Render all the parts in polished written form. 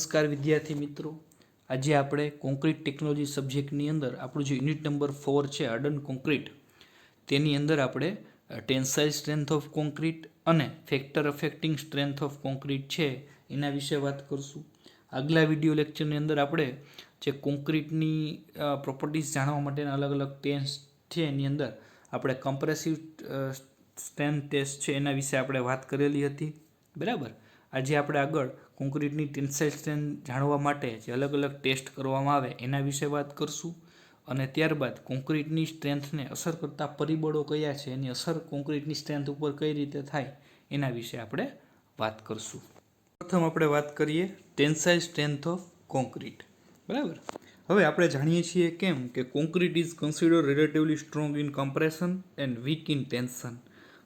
નમસ્કાર વિદ્યાર્થી મિત્રો, આજે આપણે કોન્ક્રીટ ટેકનોલોજી સબ્જેક્ટની અંદર આપણું જે યુનિટ નંબર 4 છે હાર્ડન કોન્ક્રીટ, તેની અંદર આપણે ટેન્સાઇલ સ્ટ્રેન્થ ઓફ કોન્ક્રીટ અને factor affecting strength of concrete છે એના વિશે વાત કરશું. આગલા વિડીયો લેક્ચરની અંદર આપણે જે કોન્ક્રીટની પ્રોપર્ટીઝ જાણવા માટેના અલગ અલગ ટેસ્ટ છે એની અંદર આપણે કમ્પ્રેસિવ સ્ટ્રેન્થ ટેસ્ટ છે એના વિશે આપણે વાત કરેલી હતી. બરાબર. આજે આપણે આગળ કોન્ક્રીટની ટેન્સાઇલ સ્ટ્રેન્થ જાણવા માટે જે અલગ અલગ ટેસ્ટ કરવામાં આવે એના વિશે વાત કરશું અને ત્યારબાદ કોન્ક્રીટની સ્ટ્રેન્થને અસર કરતા પરિબળો કયા છે, એની અસર કોન્ક્રીટની સ્ટ્રેન્થ ઉપર કઈ રીતે થાય એના વિશે આપણે વાત કરશું. પ્રથમ આપણે વાત કરીએ ટેન્સાઇલ સ્ટ્રેન્થ ઓફ કોન્ક્રીટ. બરાબર. હવે આપણે જાણીએ છીએ કેમ કે concrete is consider relatively strong in compression and weak in tension.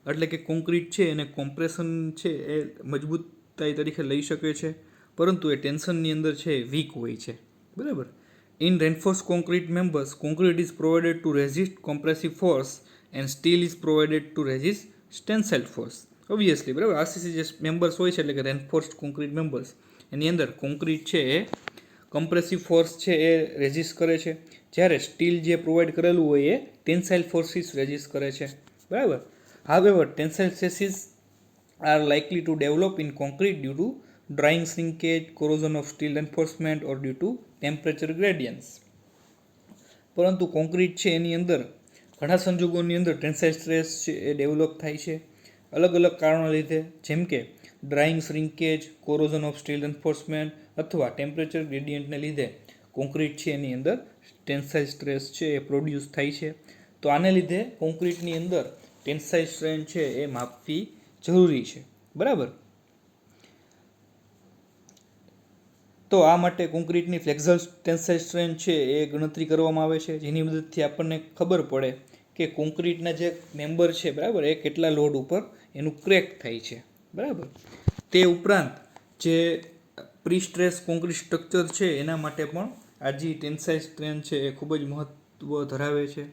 એટલે કે કોન્ક્રીટ છે એને કોમ્પ્રેશન છે એ મજબૂતાઈ તરીકે લઈ શકે છે, પરંતુ એ ટેન્શનની અંદર છે એ વીક હોય છે. બરાબર. In reinforce concrete members, concrete is provided to resist compressive force and steel is provided to resist tensile force. Obviously. બરાબર. આરસીસી જે મેમ્બર્સ હોય છે એટલે કે રેન્ફોર્સ્ડ કોન્ક્રીટ મેમ્બર્સ, એની અંદર કોન્ક્રીટ છે એ કમ્પ્રેસિવ ફોર્સ છે એ રેઝિસ્ટ કરે છે, જ્યારે સ્ટીલ જે પ્રોવાઈડ કરેલું હોય એ ટેન્સાઇલ ફોર્સિસ રેઝિસ્ટ કરે છે. બરાબર. However, tensile stresses are likely to develop in concrete due to drying shrinkage, corrosion of steel reinforcement or due to temperature gradients. પરંતુ કોન્ક્રીટ છે એની અંદર ઘણા સંજોગોની અંદર ટેન્સાઇલ સ્ટ્રેસ છે એ ડેવલપ થાય છે અલગ અલગ કારણો લીધે, જેમ કે drying shrinkage, corrosion of steel enforcement અથવા ટેમ્પરેચર ગ્રેડિયન્ટને લીધે કોન્ક્રીટ છે એની અંદર ટેન્સાઇલ સ્ટ્રેસ છે એ પ્રોડ્યુસ થાય છે. તો આને લીધે કોન્ક્રીટની અંદર ટેન્સાઇલ સ્ટ્રેન્થ છે એ માપવી જરૂરી છે. બરાબર. તો આ માટે કોન્ક્રીટની ફ્લેક્ઝલ ટેન્સાઇલ સ્ટ્રેન્થ છે એ ગણતરી કરવામાં આવે છે, જેની મદદથી આપણને ખબર પડે કે કોન્ક્રીટના જે મેમ્બર છે, બરાબર, એ કેટલા લોડ ઉપર એનું ક્રેક થાય છે. બરાબર. તે ઉપરાંત જે પ્રી સ્ટ્રેસ કોન્ક્રીટ સ્ટ્રક્ચર છે એના માટે પણ આ જે ટેન્સાઇલ સ્ટ્રેન્થ છે એ ખૂબ જ મહત્વ ધરાવે છે.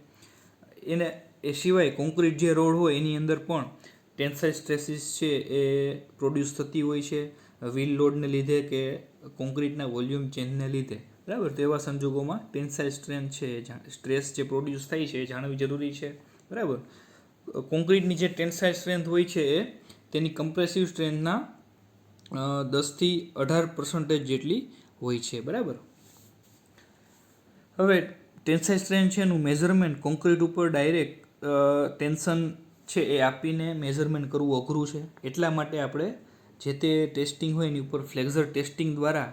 એ સિવાય કોન્ક્રીટ જે રોડ હોય એની અંદર પણ ટેન્સાઇલ સ્ટ્રેસીસ છે એ પ્રોડ્યુસ થતી હોય છે, વ્હીલ લોડને લીધે કે કોન્ક્રીટના વોલ્યુમ ચેન્જને લીધે. બરાબર. તો એવા સંજોગોમાં ટેન્સાઇલ સ્ટ્રેન્થ છે સ્ટ્રેસ જે પ્રોડ્યુસ થાય છે એ જાણવી જરૂરી છે. બરાબર. કોન્ક્રીટની જે ટેન્સાઇલ સ્ટ્રેન્થ હોય છે એ તેની કમ્પ્રેસિવ સ્ટ્રેન્થના 10થી 18% જેટલી હોય છે. બરાબર. હવે ટેન્સાઇલ સ્ટ્રેન્થ છે એનું મેઝરમેન્ટ કોન્ક્રીટ ઉપર ડાયરેક્ટ ટેન્શન છે એ આપીને મેઝરમેન્ટ કરવું અઘરું છે. એટલા માટે આપણે જે તે ટેસ્ટિંગ હોય એની ઉપર ફ્લેક્ઝર ટેસ્ટિંગ દ્વારા,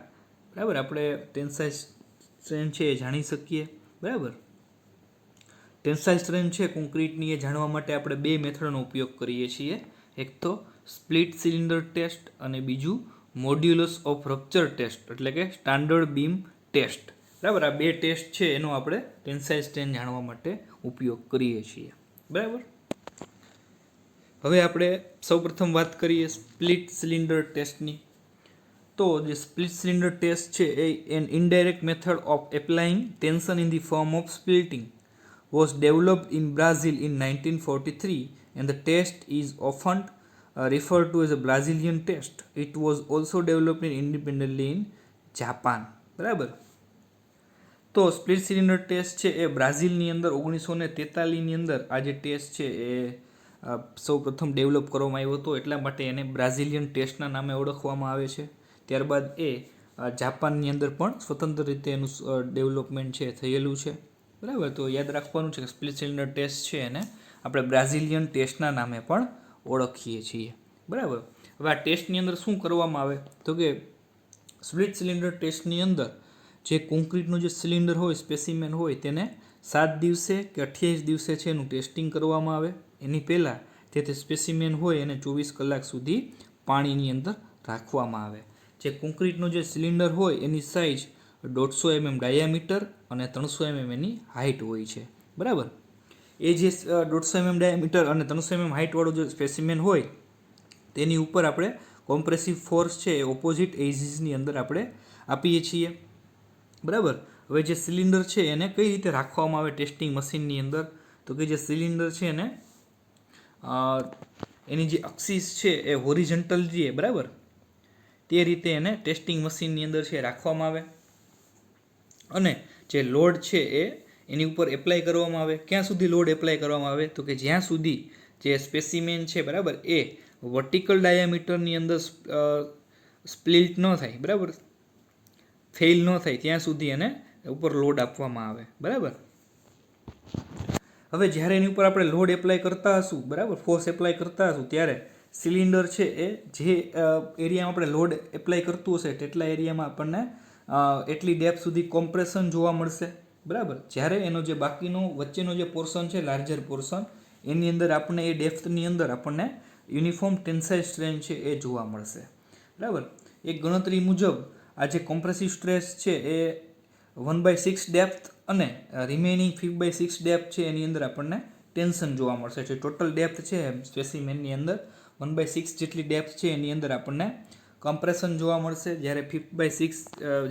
બરાબર, આપણે ટેન્સાઇલ સ્ટ્રેન્થ છે એ જાણી શકીએ. બરાબર. ટેન્સાઇલ સ્ટ્રેન્થ છે કોન્ક્રીટની એ જાણવા માટે આપણે બે મેથડનો ઉપયોગ કરીએ છીએ. એક તો સ્પ્લિટ સિલિન્ડર ટેસ્ટ અને બીજું મોડ્યુલસ ઓફ રપ્ચર ટેસ્ટ, એટલે કે સ્ટાન્ડર્ડ બીમ ટેસ્ટ. બરાબર. આ બે ટેસ્ટ છે એનો આપણે ટેન્સાઇલ સ્ટ્રેન્થ જાણવા માટે ઉપયોગ કરીએ છીએ. બરાબર. હવે આપણે સૌપ્રથમ વાત કરીએ સ્પ્લિટ સિલિન્ડર ટેસ્ટની. તો જે સ્પ્લિટ સિલિન્ડર ટેસ્ટ છે એ an indirect method of applying tension in the form of splitting was developed in Brazil in 1943 and the test is often referred to as a Brazilian test. It was also developed independently in Japan. બરાબર. તો split cylinder test છે એ બ્રાઝિલની અંદર 1943ની અંદર આ જે test છે એ સૌ પ્રથમ ડેવલપ કરવામાં આવ્યો હતો, એટલા માટે એને બ્રાઝિલિયન ટેસ્ટના નામે ઓળખવામાં આવે છે. ત્યારબાદ એ જાપાનની અંદર પણ સ્વતંત્ર રીતે એનું ડેવલપમેન્ટ છે થયેલું છે. બરાબર. તો યાદ રાખવાનું છે કે સ્પ્લિટ સિલિન્ડર ટેસ્ટ છે એને આપણે બ્રાઝિલિયન ટેસ્ટના નામે પણ ઓળખીએ છીએ. બરાબર. હવે આ ટેસ્ટની અંદર શું કરવામાં આવે તો કે સ્પ્લિટ સિલિન્ડર ટેસ્ટની અંદર જે કોન્ક્રીટનું જે સિલિન્ડર હોય, સ્પેસિમેન હોય, તેને 7 દિવસે કે 28 દિવસે છે એનું ટેસ્ટિંગ કરવામાં આવે. એની પહેલાં તે સ્પેસિમેન હોય એને 24 કલાક સુધી પાણીની અંદર રાખવામાં આવે. જે કોન્ક્રીટનું જે સિલિન્ડર હોય એની સાઇઝ 150 mm ડાયામીટર અને 300 mm એની હાઇટ હોય છે. બરાબર. એ જે 150 mm ડાયામીટર અને 300 mm હાઇટવાળું જે સ્પેસિમેન હોય તેની ઉપર આપણે કોમ્પ્રેસિવ ફોર્સ છે એ ઓપોઝિટ એક્સિસની અંદર આપણે આપીએ છીએ. બરાબર. હવે જે સિલિન્ડર છે એને કઈ રીતે રાખવામાં આવે ટેસ્ટિંગ મશીનની અંદર તો કે જે સિલિન્ડર છે એને એની જે અક્સિસ છે એ હોરિઝોન્ટલ છે. બરાબર. તે રીતે એને ટેસ્ટિંગ મશીનની અંદર છે રાખવામાં આવે અને જે લોડ છે એ એની ઉપર એપ્લાય કરવામાં આવે. ક્યાં સુધી લોડ એપ્લાય કરવામાં આવે તો કે જ્યાં સુધી જે સ્પેસિમેન છે બરાબર એ વર્ટિકલ ડાયામીટરની અંદર સ્પ્લિટ ન થાય, બરાબર, ફેઇલ ન થાય ત્યાં સુધી એને ઉપર લોડ આપવામાં આવે. બરાબર. હવે જ્યારે એની ઉપર આપણે લોડ એપ્લાય કરતા હશું, બરાબર, ફોર્સ એપ્લાય કરતા હશું, ત્યારે સિલિન્ડર છે એ જે એરિયામાં આપણે લોડ એપ્લાય કરતું હશે તેટલા એરિયામાં આપણને એટલી ડેપ્થ સુધી કોમ્પ્રેશન જોવા મળશે. બરાબર. જ્યારે એનો જે બાકીનો વચ્ચેનો જે પોર્શન છે, લાર્જર પોર્શન, એની અંદર આપણને એ ડેપ્થની અંદર આપણને યુનિફોર્મ ટેન્સાઇલ સ્ટ્રેન છે એ જોવા મળશે. બરાબર. એક ગણતરી મુજબ આ જે કોમ્પ્રેસિવ સ્ટ્રેસ છે એ 1/6 ડેપ્થ અને રિમેનિંગ 5/6 ડેપ્થ છે એની અંદર આપણને ટેન્શન જોવા મળશે. જે ટોટલ ડેપ્થ છે સ્પેસિમેનની અંદર 1/6 જેટલી ડેપ્થ છે એની અંદર આપણને કમ્પ્રેશન જોવા મળશે, જ્યારે 5/6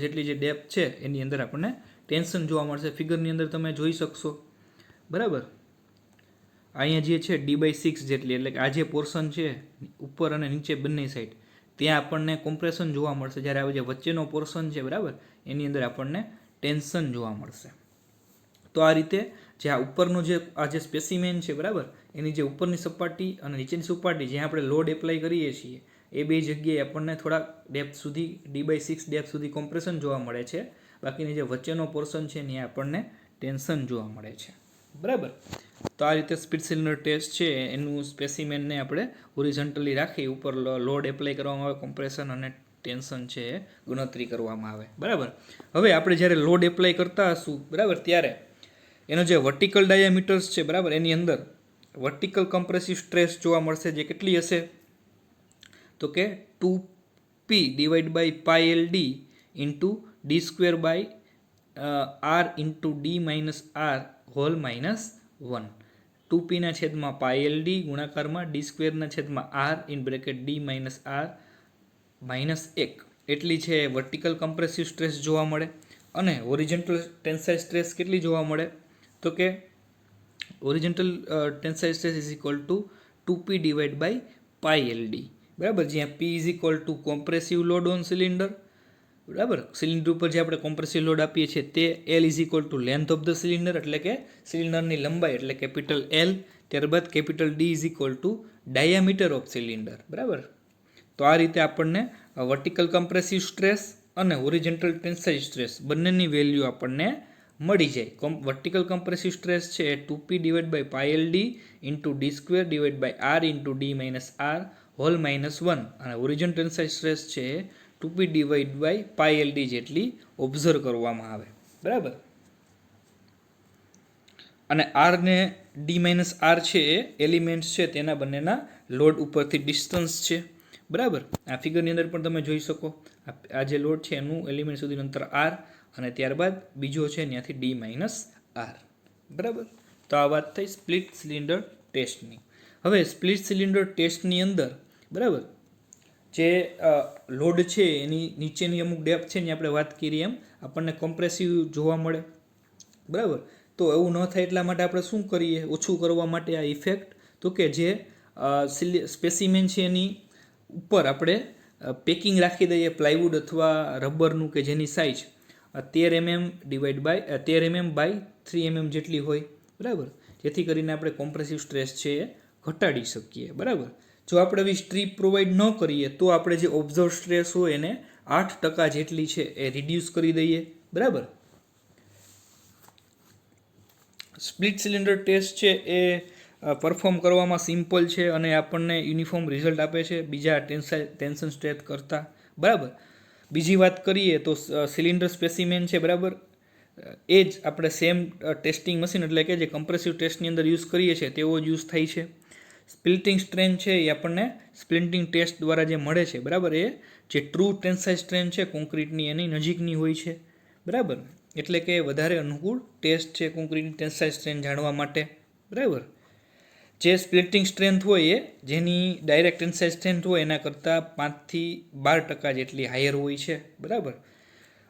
જેટલી જે ડેપ્થ છે એની અંદર આપણને ટેન્શન જોવા મળશે. ફિગરની અંદર તમે જોઈ શકશો. બરાબર. અહીંયા જે છે D/6 જેટલી, એટલે કે આ જે પોર્શન છે ઉપર અને નીચે બંને સાઈડ, ત્યાં આપણને કોમ્પ્રેશન જોવા મળશે, જ્યારે આ જે વચ્ચેનો પોર્શન છે બરાબર એની અંદર આપણને ટેન્શન જોવા મળશે. તો આ રીતે જે આ ઉપરનો આ જે સ્પેસિમેન છે બરાબર એની જે ઉપરની સપાટી અને નીચેની સપાટી જ્યાં આપણે લોડ એપ્લાય કરીએ છીએ એ બે જગ્યાએ આપણને થોડાક ડેપ્થ સુધી D/6 ડેપ્થ સુધી કોમ્પ્રેશન જોવા મળે છે. બાકીની જે વચ્ચેનો પોર્શન છે ત્યાં આપણને ટેન્શન જોવા મળે છે. બરાબર. તો આ રીતે સ્પીડ સિલિન્ડર ટેસ્ટ છે એનું સ્પેસિમેનને આપણે હોરિઝોન્ટલી રાખી ઉપર લોડ એપ્લાય કરવામાં આવે, કોમ્પ્રેશન અને ટેન્શન છે એ ગણતરી કરવામાં આવે. બરાબર. હવે આપણે જ્યારે લોડ એપ્લાય કરતા હશું બરાબર ત્યારે એનો જે વર્ટિકલ ડાયામીટર્સ છે બરાબર એની અંદર વર્ટિકલ કમ્પ્રેસિવ સ્ટ્રેસ જોવા મળશે, જે કેટલી હશે તો કે 2p divide by pi LD into D² R into D - R whole -1. 2p ના છેદમાં પાઈ LD ગુણાકારમાં D² ના છેદમાં R in bracket D - R -1 એટલી છે વર્ટિકલ કમ્પ્રેસિવ સ્ટ્રેસ જોવા મળે. અને હોરિઝોન્ટલ ટેન્સાઇલ સ્ટ્રેસ કેટલી જોવા મળે તો કે horizontal tensile stress is equal to 2p divide by pi LD. બરાબર. જ્યાં p is equal to compressive load on cylinder. બરાબર. સિલિન્ડર ઉપર જે આપણે કોમ્પ્રેસિવ લોડ આપીએ છીએ તે L is equal to length of the cylinder, એટલે કે સિલિન્ડરની લંબાઈ, એટલે કેપિટલ L. ત્યારબાદ capital D is equal to diameter of cylinder. બરાબર. તો આ રીતે આપણને વર્ટિકલ કમ્પ્રેસિવ સ્ટ્રેસ અને હોરિઝોન્ટલ ટેન્સાઇલ સ્ટ્રેસ બંનેની વેલ્યુ આપણને મળી જાય. વર્ટિકલ કમ્પ્રેસિવ સ્ટ્રેસ છે એ 2p divide by pi LD into D² divide by R into D - R whole -1 અને હોરિઝોન્ટલ ટેન્સાઇલ સ્ટ્રેસ છે એ 2p divide by pi LD જેટલી ઓબ્ઝર્વ કરવામાં આવે. બરાબર. અને R ને D - R છે એ એલિમેન્ટ્સ છે તેના બંનેના લોડ ઉપરથી ડિસ્ટન્સ છે. બરાબર. આ ફિગરની અંદર પણ તમે જોઈ શકો. આ જે લોડ છે એનું એલિમેન્ટ સુધીનું અંતર R અને ત્યારબાદ બીજો છે ત્યાંથી D - R. બરાબર. તો આ વાત થઈ સ્પ્લિટ સિલિન્ડર ટેસ્ટની. હવે સ્પ્લિટ સિલિન્ડર ટેસ્ટની અંદર બરાબર જે લોડ છે એની નીચેની અમુક ડેપ્થ છે એની આપણે વાત કરીએ એમ આપણને કોમ્પ્રેસિવ જોવા મળે. બરાબર. તો એવું ન થાય એટલા માટે આપણે શું કરીએ ઓછું કરવા માટે આ ઇફેક્ટ તો કે જે સ્પેસિમેન છે એની ઉપર આપણે પેકિંગ રાખી દઈએ પ્લાયવુડ અથવા રબરનું કે જેની size 13 mm divide by 13 mm by 3 mm જેટલી હોય. બરાબર. જેથી કરીને આપણે કોમ્પ્રેસિવ સ્ટ્રેસ છે એ ઘટાડી શકીએ. બરાબર. જો આપણે આવી સ્ટ્રીપ પ્રોવાઈડ ન કરીએ તો આપણે જે ઓબ્ઝર્વ સ્ટ્રેસ હોય એને 8% જેટલી છે એ રિડ્યુસ કરી દઈએ. બરાબર. સ્પ્લિટ સિલિન્ડર ટેસ્ટ છે એ પરફોર્મ કરવામાં સિમ્પલ છે અને આપણને યુનિફોર્મ રિઝલ્ટ આપે છે બીજા ટેન્શન સ્ટ્રેસ કરતાં. બરાબર. બીજી વાત કરીએ તો સિલિન્ડર સ્પેસિમેન છે બરાબર એ જ આપણે સેમ ટેસ્ટિંગ મશીન એટલે કે જે કમ્પ્રેસિવ ટેસ્ટની અંદર યુઝ કરીએ છીએ તેવો જ યુઝ થાય છે. સ્પ્લિટિંગ સ્ટ્રેન છે એ આપણને સ્પ્લિટિંગ ટેસ્ટ દ્વારા જે મળે છે બરાબર એ જે ટ્રુ ટેન્સાઇલ સ્ટ્રેન છે કોન્ક્રીટની એની નજીકની હોય છે. બરાબર. એટલે કે વધારે અનુકૂળ ટેસ્ટ છે કોન્ક્રીટની ટેન્સાઇલ સ્ટ્રેન જાણવા માટે. બરાબર. જે સ્પ્લિટિંગ સ્ટ્રેન્થ હોય એ જેની ડાયરેક્ટ ટેન્સાઇલ સ્ટ્રેન્થ હોય એના કરતાં 5 થી 12% જેટલી હાયર હોય છે. બરાબર.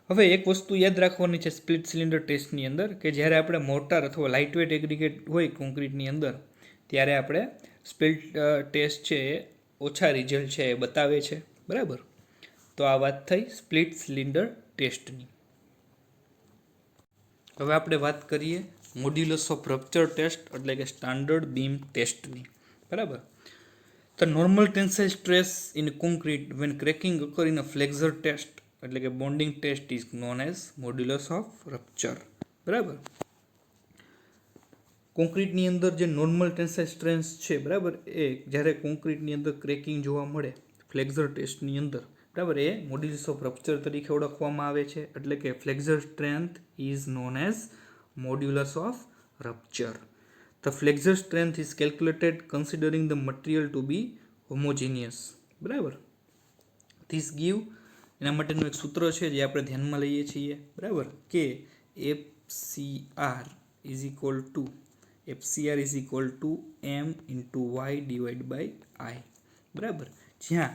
હવે એક વસ્તુ યાદ રાખવાની છે સ્પ્લિટ સિલિન્ડર ટેસ્ટની અંદર કે જ્યારે આપણે મોર્ટાર અથવા લાઇટવેટ એગ્રીગેટ હોય કોન્ક્રીટની અંદર ત્યારે આપણે સ્પ્લિટ ટેસ્ટ છે એ ઓછા રિઝલ્ટ છે એ બતાવે છે. બરાબર. તો આ વાત થઈ સ્પ્લિટ સિલિન્ડર ટેસ્ટની. હવે આપણે વાત કરીએ મોડ્યુલસ ઓફ રપ્ચર ટેસ્ટ એટલે કે સ્ટાન્ડર્ડ બીમ ટેસ્ટની. બરાબર. The normal tensile stress in concrete when cracking occur in a flexure test એટલે કે bonding test is known as modulus of rupture. બરાબર. કોન્ક્રીટની અંદર જે નોર્મલ ટેન્સાઇલ સ્ટ્રેન્થ છે, બરાબર, એ જ્યારે કોન્ક્રીટની અંદર ક્રેકિંગ જોવા મળે ફ્લેક્ઝર ટેસ્ટની અંદર, બરાબર, એ મોડ્યુલસ ઓફ રપ્ચર તરીકે ઓળખવામાં આવે છે. એટલે કે flexure strength is known as modulus of rupture. The flexure strength is calculated considering the material to be homogeneous. બરાબર. This give એના માટેનું એક સૂત્ર છે જે આપણે ધ્યાનમાં લઈએ છીએ, બરાબર, કે FCR is equal to M into Y divided by I. બરાબર. જ્યાં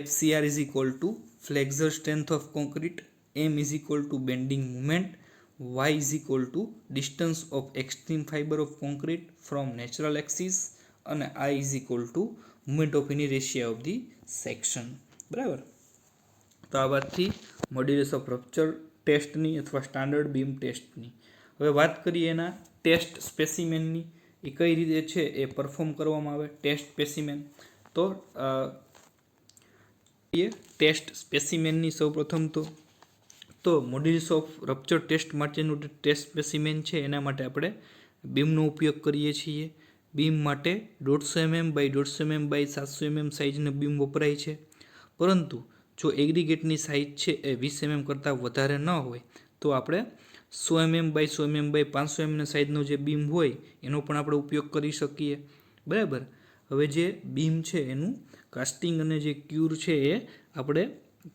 FCR is equal to flexure strength of concrete, M is equal to bending moment, Y is equal to distance of extreme fiber of concrete from natural axis અને I is equal to moment of inertia of the section. બરાબર. તો આ વાતથી modulus of rupture ટેસ્ટની અથવા standard beam ટેસ્ટની. હવે વાત કરીએ એના ટેસ્ટ સ્પેસિમેનની, એ કઈ રીતે છે એ પરફોર્મ કરવામાં આવે ટેસ્ટ સ્પેસિમેન. તો ટેસ્ટ સ્પેસિમેનની સૌપ્રથમ તો મોડ્યુલસ ઓફ રપ્ચર ટેસ્ટ માટેનું ટેસ્ટ સ્પેસિમેન છે એના માટે આપણે બીમનો ઉપયોગ કરીએ છીએ. બીમ માટે 150 mm by 150 mm by 700 mm સાઇઝની બીમ વપરાય છે. પરંતુ જો એગ્રીગેટની સાઇઝ છે એ 20 mm કરતાં વધારે ન હોય તો આપણે 100 mm by 100 mm by 500 mm સાઇઝનો જે બીમ હોય એનો પણ આપણે ઉપયોગ કરી શકીએ. બરાબર. હવે જે બીમ છે એનું કાસ્ટિંગ અને જે ક્યુર છે એ આપણે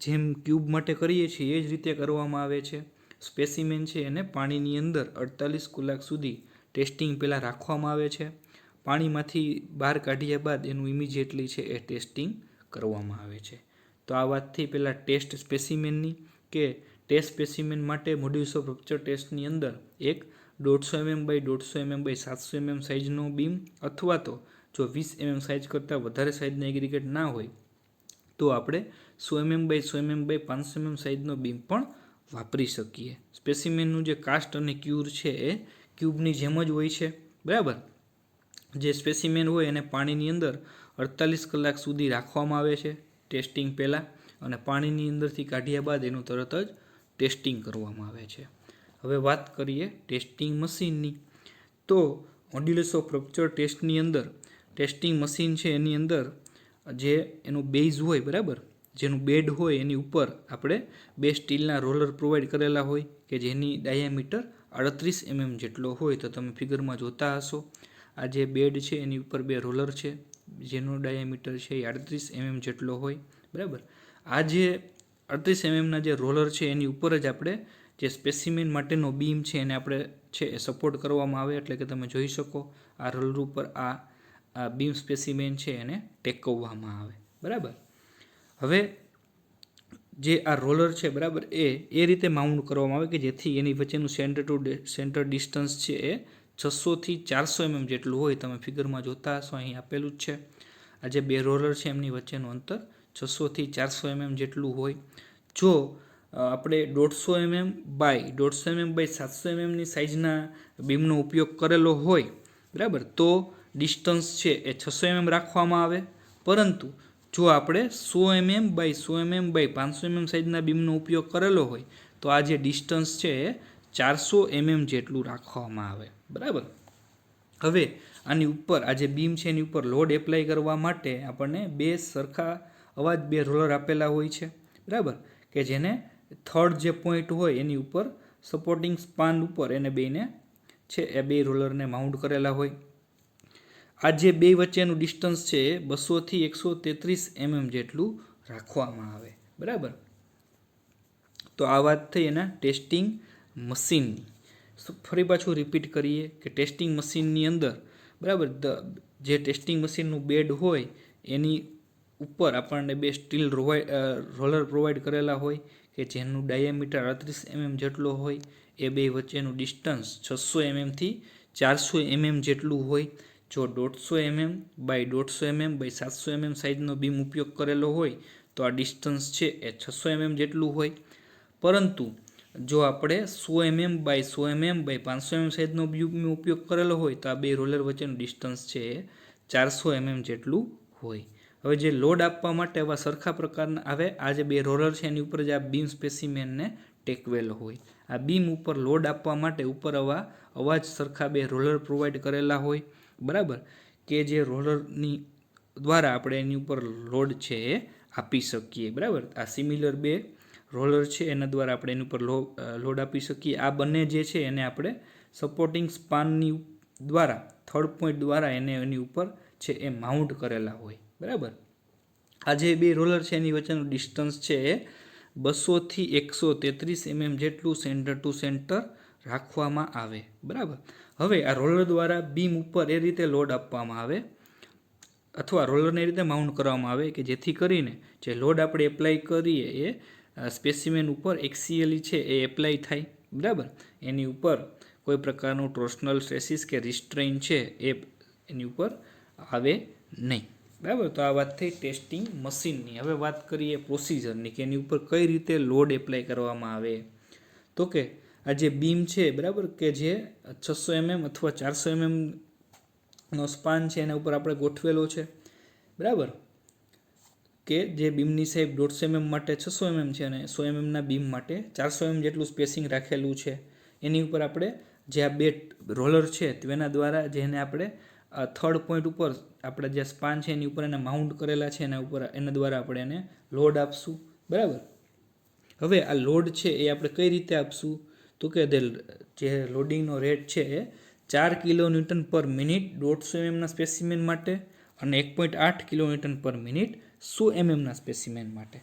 જેમ ક્યુબ માટે કરીએ છીએ એ જ રીતે કરવામાં આવે છે. સ્પેસિમેન છે એને પાણીની અંદર 48 કલાક સુધી ટેસ્ટિંગ પહેલાં રાખવામાં આવે છે. પાણીમાંથી બહાર કાઢ્યા બાદ એનું ઇમિજિએટલી છે એ ટેસ્ટિંગ કરવામાં આવે છે. તો આ વાતથી પહેલાં ટેસ્ટ સ્પેસિમેનની કે ટેસ્ટ સ્પેસિમેન માટે મોડ્યુલસ ઓફ રપ્ચર ટેસ્ટની અંદર એક 150 mm by 150 mm by 700 mm સાઇઝનો બીમ અથવા તો જો 20 mm સાઇઝ કરતાં વધારે સાઇઝનો એગ્રીગેટ ના હોય તો આપણે 100 mm by 100 mm by 500 mm સાઇઝનો બીમ પણ વાપરી શકીએ. સ્પેસિમેનનું જે કાસ્ટ અને ક્યુર છે એ ક્યુબની જેમ જ હોય છે. બરાબર. જે સ્પેસિમેન હોય એને પાણીની અંદર 48 કલાક સુધી રાખવામાં આવે છે ટેસ્ટિંગ પહેલાં, અને પાણીની અંદરથી કાઢ્યા બાદ એનું તરત જ ટેસ્ટિંગ કરવામાં આવે છે. હવે વાત કરીએ ટેસ્ટિંગ મશીનની. તો મોડ્યુલસ ઓફ રપ્ચર ટેસ્ટની અંદર ટેસ્ટિંગ મશીન છે એની અંદર જે એનું બેઝ હોય, બરાબર, જેનું બેડ હોય એની ઉપર આપણે 2 સ્ટીલના રોલર પ્રોવાઈડ કરેલા હોય કે જેની ડાયામીટર 38 mm જેટલો હોય. તો તમે ફિગરમાં જોતા હશો આ જે બેડ છે એની ઉપર 2 રોલર છે જેનો ડાયામીટર છે એ 38 mm જેટલો હોય. બરાબર. આ જે 38 mmના જે રોલર છે એની ઉપર જ આપણે જે સ્પેસિમેન માટેનો બીમ છે એને આપણે છે એ સપોર્ટ કરવામાં આવે. એટલે કે તમે જોઈ શકો આ રોલર ઉપર આ બીમ સ્પેસિમેન છે એને ટેકવવામાં આવે. બરાબર. હવે જે આ રોલર છે, બરાબર, એ રીતે માઉન્ટ કરવામાં આવે કે જેથી એની વચ્ચેનું સેન્ટર ડિસ્ટન્સ છે એ 600 થી 400 mm જેટલું હોય. તમે ફિગરમાં જોતા હશો અહીં આપેલું જ છે. આ જે 2 રોલર છે એમની વચ્ચેનું અંતર 600 થી 400 mm જેટલું હોય. જો આપણે 150 mm બાય 150 mm બાય 700 mmની સાઇઝના બીમનો ઉપયોગ કરેલો હોય, બરાબર, તો ડિસ્ટન્સ છે એ 600 mm રાખવામાં આવે. પરંતુ જો આપણે 100 mm by 100 mm by 500 mm સાઇઝના બીમનો ઉપયોગ કરેલો હોય તો આ જે ડિસ્ટન્સ છે એ 400 mm જેટલું રાખવામાં આવે. બરાબર. હવે આની ઉપર આ જે બીમ છે એની ઉપર લોડ એપ્લાય કરવા માટે આપણને 2 સરખા અવાજ 2 રોલર આપેલા હોય છે. બરાબર. કે જેને થર્ડ જે પોઈન્ટ હોય એની ઉપર સપોર્ટિંગ સ્પાન ઉપર એને બેને છે એ 2 રોલરને માઉન્ટ કરેલા હોય. આ જે 2 વચ્ચેનું ડિસ્ટન્સ છે એ 200 થી 133 mm જેટલું રાખવામાં આવે. બરાબર. તો આ વાત થઈ એના ટેસ્ટિંગ મશીનની. ફરી પાછું રિપીટ કરીએ કે ટેસ્ટિંગ મશીનની અંદર, બરાબર, જે ટેસ્ટિંગ મશીનનું બેડ હોય એની ઉપર આપણને 2 સ્ટીલ રોલર પ્રોવાઈડ કરેલા હોય કે જેનું ડાયામીટર 38 mm જેટલો હોય. એ 2 વચ્ચેનું ડિસ્ટન્સ 600 mm થી 400 mm જેટલું હોય. જો 150 mm by 150 mm by 700 mm સાઇઝનો બીમ ઉપયોગ કરેલો હોય તો આ ડિસ્ટન્સ છે એ 600 mm જેટલું હોય. પરંતુ જો આપણે 100 mm by 100 mm by 500 mm સાઇઝનો બીમ ઉપયોગ કરેલો હોય તો આ બે રોલર વચ્ચેનું ડિસ્ટન્સ છે એ 400 mm જેટલું હોય. હવે જે લોડ આપવા માટે આવા સરખા પ્રકારના આવે આ જે બે રોલર છે એની ઉપર જે આ બીમ સ્પેસિમેનને ટેકવેલો હોય. આ બીમ ઉપર લોડ આપવા માટે ઉપર અવાજ સરખા બે રોલર પ્રોવાઈડ કરેલા હોય, બરાબર, કે જે રોલરની દ્વારા આપણે એની ઉપર લોડ છે એ આપી શકીએ. બરાબર, આ સિમિલર બે રોલર છે એના દ્વારા આપણે એની ઉપર લોડ આપી શકીએ. આ બંને જે છે એને આપણે સપોર્ટિંગ સ્પાનની દ્વારા થર્ડ પોઈન્ટ દ્વારા એની ઉપર છે એ માઉન્ટ કરેલા હોય. બરાબર, આ જે બે રોલર છે એની વચ્ચેનું ડિસ્ટન્સ છે એ 200 થી 133 mm જેટલું સેન્ટર ટુ સેન્ટર રાખવામાં આવે. બરાબર, હવે આ રોલર દ્વારા બીમ ઉપર એ રીતે લોડ આપવામાં આવે અથવા રોલરને એ રીતે માઉન્ટ કરવામાં આવે કે જેથી કરીને જે લોડ આપણે એપ્લાય કરીએ એ સ્પેસિમેન ઉપર એક્સિયલી છે એ એપ્લાય થાય. બરાબર, એની ઉપર કોઈ પ્રકારનું ટોર્શનલ સ્ટ્રેસીસ કે રિસ્ટ્રેઇન છે એ એની ઉપર આવે નહીં. બરાબર, તો આ વાત થઈ ટેસ્ટિંગ મશીનની. હવે વાત કરીએ પ્રોસિજરની કે એની ઉપર કઈ રીતે લોડ એપ્લાય કરવામાં આવે. તો કે આ જે બીમ છે, બરાબર, કે જે 600 mm અથવા 400 mm નો સ્પાન છે એના ઉપર આપણે ગોઠવેલો છે. બરાબર, કે જે બીમની સાઈઝ 150 mm માટે 600 mm છે અને 100 mm ના બીમ માટે 400 mm જેટલું સ્પેસિંગ રાખેલું છે. એની ઉપર આપણે જે આ બે રોલર છે તેના દ્વારા જેને આપણે થર્ડ પોઈન્ટ ઉપર આપણે જે સ્પાન છે એની ઉપર એને માઉન્ટ કરેલા છે એના દ્વારા આપણે એને લોડ આપશું. બરાબર, હવે આ લોડ છે એ આપણે કઈ રીતે આપશું તો કે જે લોડિંગનો રેટ છે એ 4 કિલોન્યુટન પર મિનિટ 150 mm ના સ્પેસિમેન માટે અને 1.8 કિલોન્યુટન પર મિનિટ 100 mm ના સ્પેસિમેન માટે.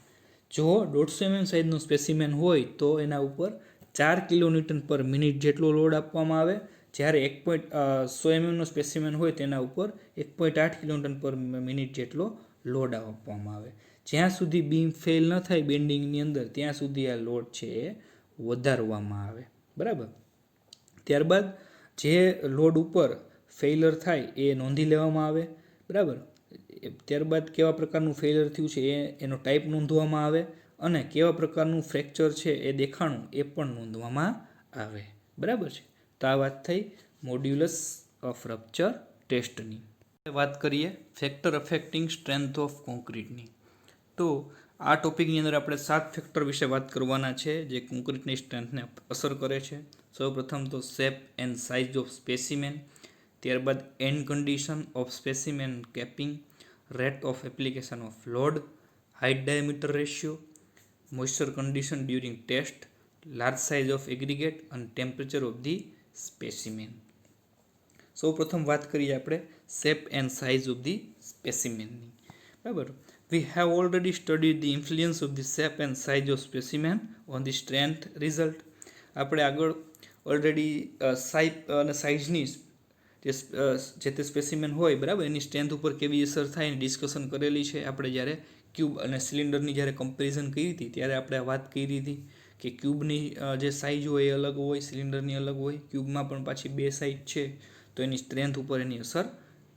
જો 150 mm સાઇઝનું સ્પેસિમેન હોય તો એના ઉપર 4 કિલોન્યુટન પર મિનિટ જેટલો લોડ આપવામાં આવે, જ્યારે 100 mm નો સ્પેસિમેન હોય તેના ઉપર 1.8 કિલોન્યુટન પર મિનિટ જેટલો લોડ આપવામાં આવે. જ્યાં સુધી બીમ ફેલ ન થાય બેન્ડિંગની અંદર ત્યાં સુધી આ લોડ છે એ વધારવામાં આવે. બરાબર, ત્યારબાદ જે લોડ ઉપર ફેઇલર થાય એ નોંધી લેવામાં આવે. બરાબર, ત્યારબાદ કેવા પ્રકારનું ફેઇલર થયું છે એનો ટાઈપ નોંધવામાં આવે અને કેવા પ્રકારનું ફ્રેક્ચર છે એ દેખાણું એ પણ નોંધવામાં આવે. બરાબર છે, તો આ વાત થઈ મોડ્યુલસ ઓફ રપ્ચર ટેસ્ટની. વાત કરીએ ફેક્ટર અફેક્ટિંગ સ્ટ્રેન્થ ઓફ કોન્ક્રીટની. તો આ ટોપિકની અંદર આપણે 7 ફેક્ટર વિશે વાત કરવાના છે જે કોન્ક્રીટની સ્ટ્રેન્થને અસર કરે છે. સૌપ્રથમ તો shape and size of specimen, ત્યારબાદ end condition of specimen capping, rate of application of load, height diameter ratio, moisture condition during test, large size of aggregate અને ટેમ્પરેચર ઓફ ધી સ્પેસિમેન. સૌપ્રથમ વાત કરીએ આપણે shape and size of the સ્પેસિમેનની. બરાબર, we have already studied the influence of the shape and size of specimen on the strength result. આપણે આગળ already શાઇપ અને સાઇઝની જે તે સ્પેસિમેન હોય, બરાબર, એની સ્ટ્રેન્થ ઉપર કેવી અસર થાય એની ડિસ્કશન કરેલી છે. આપણે જ્યારે ક્યુબ અને સિલિન્ડરની જ્યારે કમ્પેરિઝન કરી હતી ત્યારે આપણે વાત કરી હતી કે ક્યુબની જે સાઇઝ હોય એ અલગ હોય, સિલિન્ડરની અલગ હોય. ક્યુબમાં પણ પાછી બે સાઇઝ છે તો એની સ્ટ્રેન્થ ઉપર એની અસર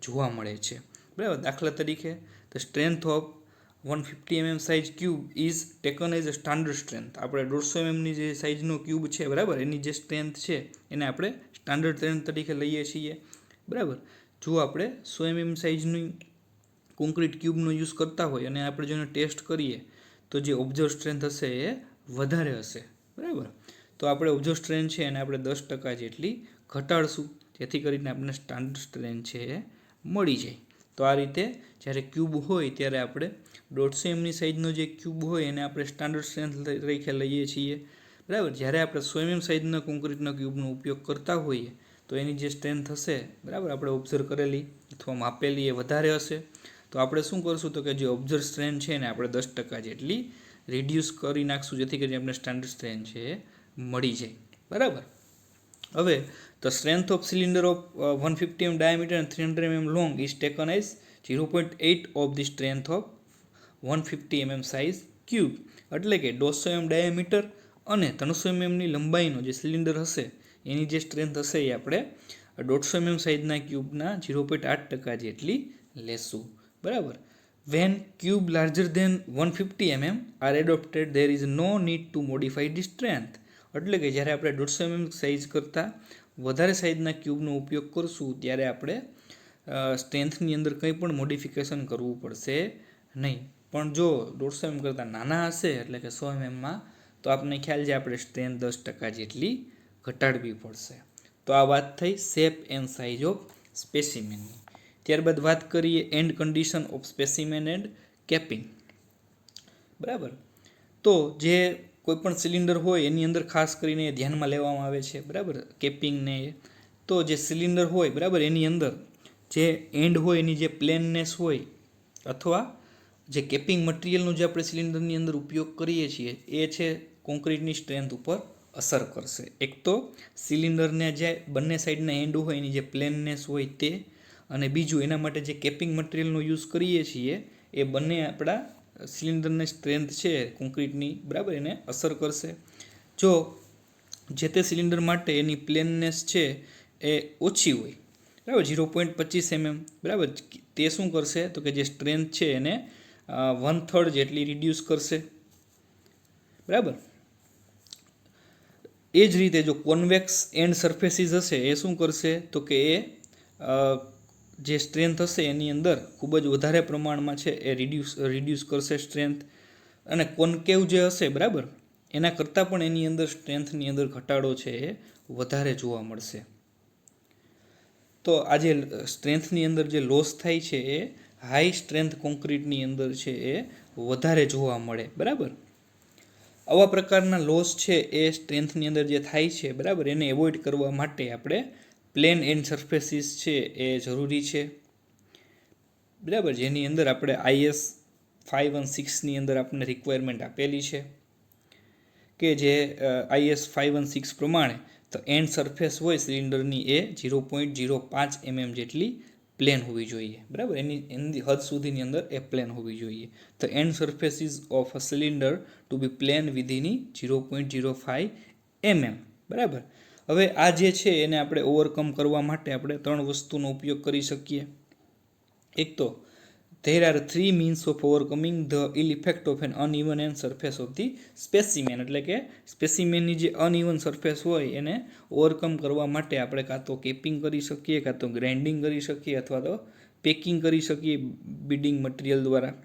જોવા મળે છે. બરાબર, દાખલા તરીકે the strength of 150 mm size cube is taken as a standard strength. આપણે 150 mm ની જે સાઇઝનો ક્યુબ છે, બરાબર, એની જે સ્ટ્રેન્થ છે એને આપણે સ્ટાન્ડર્ડ સ્ટ્રેન્થ તરીકે લઈએ છીએ. બરાબર, જો આપણે 100 mm સાઇઝની કોન્ક્રીટ ક્યુબનો યુઝ કરતા હોય અને આપણે જો એને ટેસ્ટ કરીએ તો જે ઓબ્ઝર્વ સ્ટ્રેન્થ હશે એ વધારે હશે. બરાબર, તો આપણે ઓબ્ઝર્વ સ્ટ્રેન્થ છે એને આપણે 10% જેટલી ઘટાડશું જેથી કરીને આપણને સ્ટાન્ડર્ડ સ્ટ્રેન્થ છે એ મળી જાય. તો આ રીતે જ્યારે ક્યુબ હોય ત્યારે આપણે 150 mm સાઇઝનો જે ક્યુબ હોય એને આપણે સ્ટાન્ડર્ડ સ્ટ્રેન્થ તરીકે લઈએ છીએ. બરાબર, જ્યારે આપણે 100 mm સાઇઝના કોન્ક્રીટના ક્યુબનો ઉપયોગ કરતા હોઈએ તો એની જે સ્ટ્રેન્થ હશે, બરાબર, આપણે ઓબ્ઝર્વ કરેલી અથવા માપેલી એ વધારે હશે. તો આપણે શું કરશું તો કે જે ઓબ્ઝર્વ સ્ટ્રેન્થ છે એને આપણે 10% જેટલી રિડ્યુસ કરી નાખશું જેથી કરીને આપણે સ્ટાન્ડર્ડ સ્ટ્રેન્થ છે એ મળી જાય. બરાબર, હવે the strength of cylinder of 150 mm diameter and 300 mm long is taken as 0.8 of the strength of 150 mm size cube. એટલે કે 200 mm ડાયામીટર અને 300 mm ની લંબાઈનો જે સિલિન્ડર હશે એની જે સ્ટ્રેન્થ હશે એ આપણે 150 સાઇઝના ક્યુબના 0.8% જેટલી લેશું. બરાબર. When cube larger than 150 are adopted there is no need to modify the strength. એટલે કે જ્યારે આપણે 150 સાઇઝ કરતાં વધારે સાઇઝના ક્યુબનો ઉપયોગ કરશું ત્યારે આપણે સ્ટ્રેન્થની અંદર કંઈ પણ મોડિફિકેશન કરવું પડશે નહીં. પણ જો 150 કરતાં નાના હશે એટલે કે 100 માં તો આપણને ખ્યાલ છે આપણે સ્ટ્રેન્થ 10% જેટલી ઘટાડવી પડશે. તો આ વાત થઈ શેપ એન્ડ સાઇઝ ઓફ સ્પેસિમેનની. ત્યારબાદ વાત કરીએ and condition of specimen and capping. બરાબર. તો જે કોઈપણ સિલિન્ડર હોય એની અંદર ખાસ કરીને ધ્યાનમાં લેવામાં આવે છે. બરાબર. કેપિંગને તો જે સિલિન્ડર હોય બરાબર એની અંદર જે એન્ડ હોય એની જે પ્લેનનેસ હોય અથવા જે કેપિંગ મટીરિયલનો જે આપણે સિલિન્ડરની અંદર ઉપયોગ કરીએ છીએ એ છે કોન્ક્રીટની સ્ટ્રેન્થ ઉપર અસર કરશે. એક તો સિલિન્ડરને જે બંને સાઈડના એન્ડ હોય એની જે પ્લેનનેસ હોય તે, અને બીજું એના માટે જે કેપિંગ મટીરિયલનો યુઝ કરીએ છીએ એ બંને આપણા સિલિન્ડરની સ્ટ્રેન્થ છે કોન્ક્રીટની બરાબર એને અસર કરશે. જો જે તે સિલિન્ડર માટે એની પ્લેનનેસ છે એ ઓછી હોય બરાબર 0.25 બરાબર, તે શું કરશે તો કે જે સ્ટ્રેન્થ છે એને 1/3 જેટલી રિડ્યુસ કરશે. બરાબર. એ જ રીતે જો કોન્વેક્સ એન્ડ સરફેસીસ હશે એ શું કરશે તો કે એ જે સ્ટ્રેન્થ હશે એની અંદર ખૂબ જ વધારે પ્રમાણમાં છે એ રિડ્યુસ કરશે સ્ટ્રેન્થ. અને કોન્કેવ જે હશે બરાબર એના કરતાં પણ એની અંદર સ્ટ્રેન્થની અંદર ઘટાડો છે એ વધારે જોવા મળશે. તો આ જે સ્ટ્રેન્થની અંદર જે લોસ થાય છે એ હાઈ સ્ટ્રેન્થ કોન્ક્રીટની અંદર છે એ વધારે જોવા મળે. બરાબર. આવા પ્રકારના લોસ છે એ સ્ટ્રેન્થની અંદર જે થાય છે બરાબર એને એવોઇડ કરવા માટે આપણે પ્લેન એન્ડ સરફેસીસ છે એ જરૂરી છે. બરાબર. જેની અંદર આપણે IS 516ની અંદર આપણને રિક્વાયરમેન્ટ આપેલી છે કે જે IS 516 પ્રમાણે તો એન્ડ સરફેસ હોય સિલિન્ડરની એ 0.05 જેટલી પ્લેન હોવી જોઈએ. બરાબર. એની હદ સુધીની અંદર એ પ્લેન હોવી જોઈએ. તો end surfaces of a cylinder to be plane within 0.05 બરાબર. હવે આ જે છે એને આપણે ઓવરકમ કરવા માટે આપણે 3 વસ્તુનો ઉપયોગ કરી શકીએ. એક તો there are 3 means of overcoming the ill effect of an uneven and surface of the specimen. એટલે કે સ્પેસિમેનની જે અનઇવન સરફેસ હોય એને ઓવરકમ કરવા માટે આપણે કાં તો કેપિંગ કરી શકીએ, કાં તો ગ્રાઇન્ડિંગ કરી શકીએ, અથવા તો પેકિંગ કરી શકીએ બીડિંગ મટીરિયલ દ્વારા.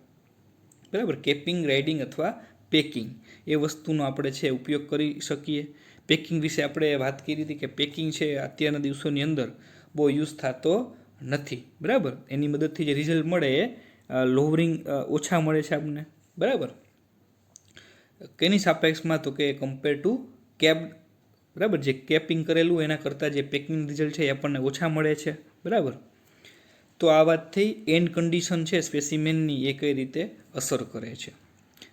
બરાબર. કેપિંગ, ગ્રાઇન્ડિંગ અથવા પેકિંગ એ વસ્તુનો આપણે છે ઉપયોગ કરી શકીએ. પેકિંગ વિશે આપણે વાત કરી હતી કે પેકિંગ છે અત્યારના દિવસોની અંદર બહુ યુઝ થતો નથી. બરાબર. એની મદદથી જે રિઝલ્ટ મળે એ લોવરિંગ ઓછા મળે છે આપણને. બરાબર. કેની સાપેક્ષમાં તો કે કમ્પેર ટુ કેપ્ડ. બરાબર. જે કેપિંગ કરેલું એના કરતાં જે પેકિંગ રિઝલ્ટ છે એ આપણને ઓછા મળે છે. બરાબર. તો આ વાત થઈ એન્ડ કન્ડિશન છે સ્પેસિમેનની એ કઈ રીતે અસર કરે છે.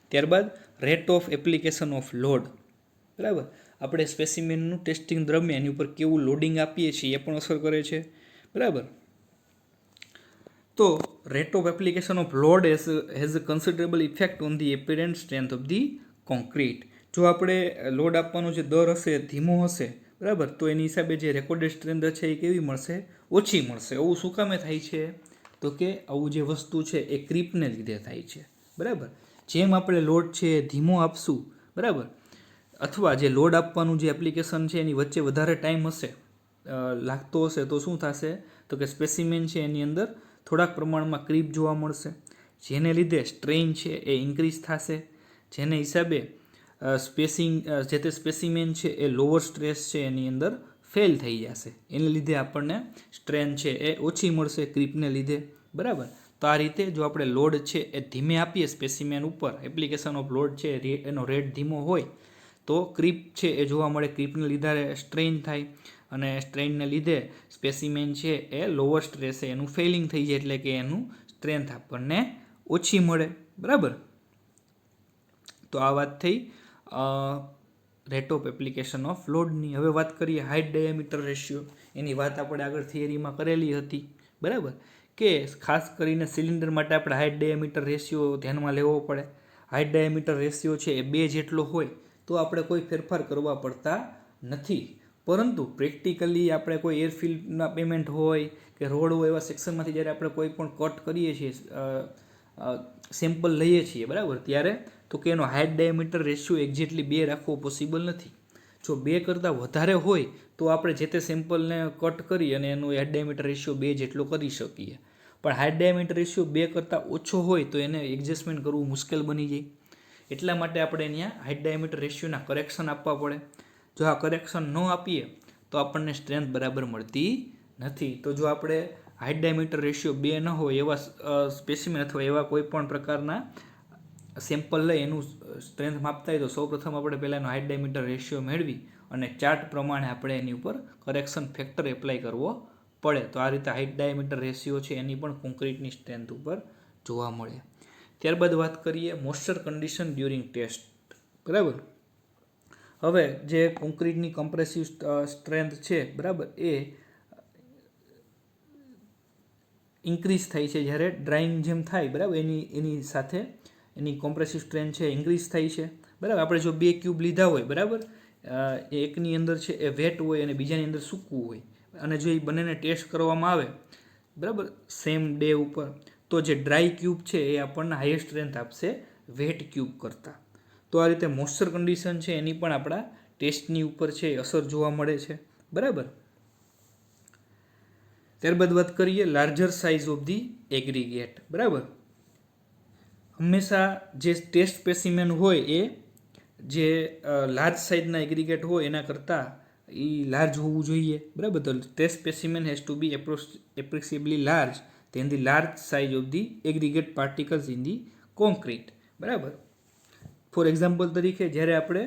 ત્યારબાદ rate of application of load. બરાબર. આપણે સ્પેસિમેનનું ટેસ્ટિંગ દરમિયાન એની ઉપર કેવું લોડિંગ આપીએ છીએ એ પણ અસર કરે છે. બરાબર. તો rate of application of load has a considerable effect on the apparent strength of the concrete. જો આપણે લોડ આપવાનો જે દર હશે ધીમો હશે બરાબર તો એની હિસાબે જે રેકોર્ડેડ સ્ટ્રેન્થ છે એ કેવી મળશે? ઓછી મળશે. આવું શું કામે થાય છે તો કે આવું જે વસ્તુ છે એ ક્રીપને લીધે થાય છે. બરાબર. જેમ આપણે લોડ છે ધીમો આપશું બરાબર અથવા જે લોડ આપવાનું જે એપ્લિકેશન છે એની વચ્ચે વધારે ટાઈમ હશે લાગતો હશે તો શું થશે તો કે સ્પેસિમેન છે એની અંદર થોડાક પ્રમાણમાં ક્રીપ જોવા મળશે, જેને લીધે સ્ટ્રેઇન છે એ ઇન્ક્રીઝ થશે, જેને હિસાબે જે તે સ્પેસિમેન છે એ લોઅર સ્ટ્રેસ છે એની અંદર ફેલ થઈ જશે. એને લીધે આપણને સ્ટ્રેન છે એ ઓછી મળશે ક્રીપને લીધે. બરાબર. તો આ રીતે જો આપણે લોડ છે એ ધીમે આપીએ સ્પેસિમેન ઉપર, એપ્લિકેશન ઓફ લોડ છે એનો રેટ ધીમો હોય તો ક્રીપ છે એ જોવા મળે. ક્રીપને લીધે સ્ટ્રેઇન થાય અને સ્ટ્રેઇનને લીધે સ્પેસિમેન છે એ લોઅર સ્ટ્રેસે એનું ફેલિંગ થઈ જાય એટલે કે એનું સ્ટ્રેન્થ આપણને ઓછી મળે. બરાબર. તો આ વાત થઈ રેટ ઓફ એપ્લિકેશન ઓફ લોડની. હવે વાત કરીએ હાઇટ ડાયામીટર રેશિયો. એની વાત આપણે આગળ થિયરીમાં કરેલી હતી. બરાબર. કે ખાસ કરીને સિલિન્ડર માટે આપણે હાઇટ ડાયામીટર રેશિયો ધ્યાનમાં લેવો પડે. હાઇટ ડાયામીટર રેશિયો છે એ 2 જેટલો હોય તો આપણે કોઈ ફેરફાર કરવા પડતા નથી. પરંતુ પ્રેક્ટિકલી આપણે કોઈ એરફિલ્ડના પેમેન્ટ હોય કે રોડ હોય એવા સેક્શનમાંથી જ્યારે આપણે કોઈ પણ કટ કરીએ છીએ, સેમ્પલ લઈએ છીએ, બરાબર, ત્યારે તો કે એનો હાઇટ ડાયામીટર રેશિયો એક્ઝેક્ટલી 2 રાખવો પોસિબલ નથી. જો 2 કરતાં વધારે હોય તો આપણે જે તે સેમ્પલને કટ કરી અને એનું હાઇટ ડાયામીટર રેશિયો 2 જેટલો કરી શકીએ. પણ હાઇટ ડાયામીટર રેશિયો 2 કરતાં ઓછો હોય તો એને એડજસ્ટમેન્ટ કરવું મુશ્કેલ બની જાય. એટલા માટે આપણે અહીંયા હાઇટ ડાયામીટર રેશિયોના કરેક્શન આપવા પડે. જો આ કરેક્શન ન આપીએ તો આપણને સ્ટ્રેન્થ બરાબર મળતી નથી. તો જો આપણે હાઇટ ડાયામીટર રેશિયો 2 ન હોય એવા સ્પેસિમેન અથવા એવા કોઈ પણ પ્રકારના સેમ્પલ લઈ એનું સ્ટ્રેન્થ માપતા હોય તો સૌપ્રથમ આપણે પહેલાં એનો હાઇટ ડાયામીટર રેશિયો મેળવી અને ચાર્ટ પ્રમાણે આપણે એની ઉપર કરેક્શન ફેક્ટર એપ્લાય કરવો પડે. તો આ રીતે હાઇટ ડાયામીટર રેશિયો છે એની પણ કોન્ક્રીટની સ્ટ્રેન્થ ઉપર જોવા મળે. ત્યારબાદ વાત કરીએ મોઇસ્ચર કન્ડિશન ડ્યુરિંગ ટેસ્ટ. બરાબર, હવે જે કોન્ક્રીટની કમ્પ્રેસિવ સ્ટ્રેન્થ છે, બરાબર, એ ઇન્ક્રીઝ થાય છે જ્યારે ડ્રાઇંગ જેમ થાય, બરાબર, એની સાથે એની કોમ્પ્રેસિવ સ્ટ્રેન્થ છે ઇન્ક્રીઝ થાય છે. બરાબર, આપણે જો 2 ક્યુબ લીધા હોય, બરાબર, એકની અંદર છે એ વેટ હોય અને બીજાની અંદર સૂકવું હોય, અને જો એ બંનેને ટેસ્ટ કરવામાં આવે, બરાબર, સેમ ડે ઉપર, તો જે ડ્રાય ક્યુબ છે એ આપણને હાઈએસ્ટ સ્ટ્રેન્થ આપશે વેટ ક્યુબ કરતાં. તો આ રીતે મોઇસ્ચર કન્ડિશન છે એની પણ આપણા ટેસ્ટની ઉપર છે અસર જોવા મળે છે. બરાબર, ત્યારબાદ વાત કરીએ larger size of the aggregate. બરાબર, હંમેશા જે ટેસ્ટ સ્પેસિમેન હોય એ જે લાર્જ સાઇઝના એગ્રીગેટ હોય એના કરતાં એ લાર્જ હોવું જોઈએ. બરાબર, તો test specimen has to be appreciably large than the large size of the aggregate particles in the concrete. બરાબર, ફોર એક્ઝામ્પલ તરીકે જ્યારે આપણે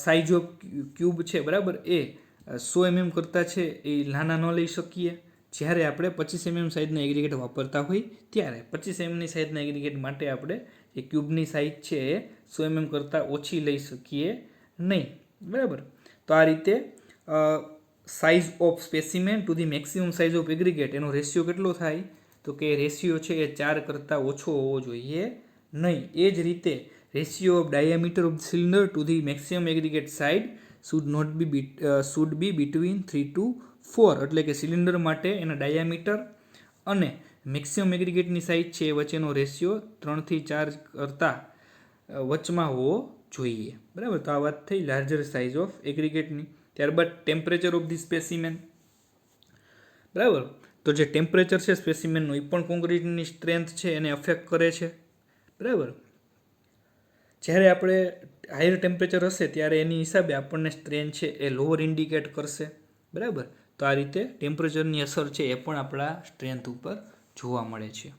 સાઇઝ ઓફ ક્યુબ છે, બરાબર, એ 100 mm કરતાં છે એ નાના ન લઈ શકીએ. જ્યારે આપણે 25 mm સાઇઝના એગ્રીગેટ વાપરતા હોય ત્યારે 25 mm સાઇઝના એગ્રીગેટ માટે આપણે એ ક્યુબની સાઇઝ છે એ 100 mm કરતાં ઓછી લઈ શકીએ નહીં. બરાબર, તો આ રીતે size of specimen to the maximum size of aggregate એનો રેશિયો કેટલો થાય તો કે રેશિયો છે એ 4 કરતાં ઓછો હોવો જોઈએ નહીં. એ જ રીતે ratio of diameter of cylinder to the maximum aggregate side should be between 3 to 4. એટલે કે સિલિન્ડર માટે એના ડાયામીટર અને મેક્સિમમ એગ્રીગેટની સાઇઝ છે એ વચ્ચેનો રેશિયો 3 થી 4 કરતાં વચમાં હોવો જોઈએ. બરાબર, તો આ વાત થઈ લાર્જર સાઇઝ ઓફ એગ્રીગેટની. ત્યારબાદ ટેમ્પરેચર ઓફ ધી સ્પેસિમેન. બરાબર, તો જે ટેમ્પરેચર છે સ્પેસિમેનનું એ પણ કોન્ક્રીટની સ્ટ્રેન્થ છે એને અફેક્ટ કરે છે. બરાબર, જ્યારે આપણે હાયર ટેમ્પરેચર હશે ત્યારે એની હિસાબે આપણને સ્ટ્રેન્થ છે એ લોઅર ઇન્ડિકેટ કરશે. બરાબર, તો આ રીતે ટેમ્પરેચરની અસર છે એ પણ આપણા સ્ટ્રેન્થ ઉપર જોવા મળે છે.